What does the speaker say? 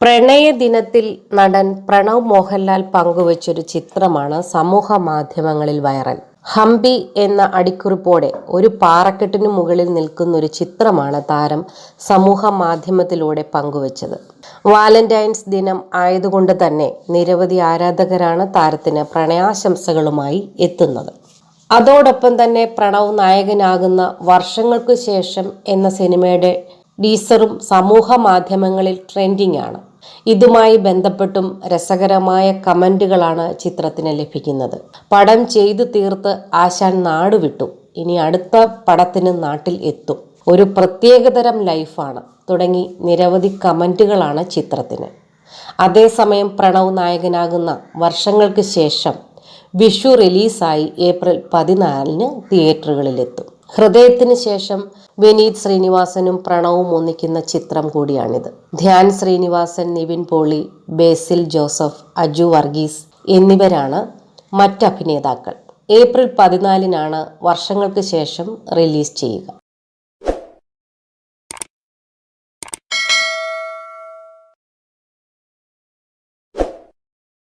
പ്രണയദിനത്തിൽ നടൻ പ്രണവ് മോഹൻലാൽ പങ്കുവച്ചൊരു ചിത്രമാണ് സമൂഹ മാധ്യമങ്ങളിൽ വൈറൽ. ഹംപി എന്ന അടിക്കുറിപ്പോടെ ഒരു പാറക്കെട്ടിനു മുകളിൽ നിൽക്കുന്ന ഒരു ചിത്രമാണ് താരം സമൂഹ മാധ്യമത്തിലൂടെ പങ്കുവച്ചത്. വാലന്റൈൻസ് ദിനം ആയതുകൊണ്ട് തന്നെ നിരവധി ആരാധകരാണ് താരത്തിന് പ്രണയാശംസകളുമായി എത്തുന്നത്. അതോടൊപ്പം തന്നെ പ്രണവ് നായകനാകുന്ന വർഷങ്ങൾക്കു ശേഷം എന്ന സിനിമയുടെ ടീസറും സമൂഹ മാധ്യമങ്ങളിൽ ട്രെൻഡിംഗ് ആണ്. ഇതുമായി ബന്ധപ്പെട്ടും രസകരമായ കമന്റുകളാണ് ചിത്രത്തിന് ലഭിക്കുന്നത്. പടം ചെയ്തു തീർത്ത് ആശാൻ നാടുവിട്ടു, ഇനി അടുത്ത പടത്തിന് നാട്ടിൽ എത്തും, ഒരു പ്രത്യേകതരം ലൈഫാണ് തുടങ്ങി നിരവധി കമന്റുകളാണ് ചിത്രത്തിന്. അതേസമയം പ്രണവ് നായകനാകുന്ന വർഷങ്ങൾക്ക് ശേഷം വിഷു റിലീസായി ഏപ്രിൽ 14 തിയേറ്ററുകളിലെത്തും. ഹൃദയത്തിന് ശേഷം വിനീത് ശ്രീനിവാസനും പ്രണവും ഒന്നിക്കുന്ന ചിത്രം കൂടിയാണിത്. ധ്യാൻ ശ്രീനിവാസൻ, നിവിൻ പോളി, ബേസിൽ ജോസഫ്, അജു വർഗീസ് എന്നിവരാണ് മറ്റ് അഭിനേതാക്കൾ. ഏപ്രിൽ 14 വർഷങ്ങൾക്ക് ശേഷം റിലീസ് ചെയ്യുക.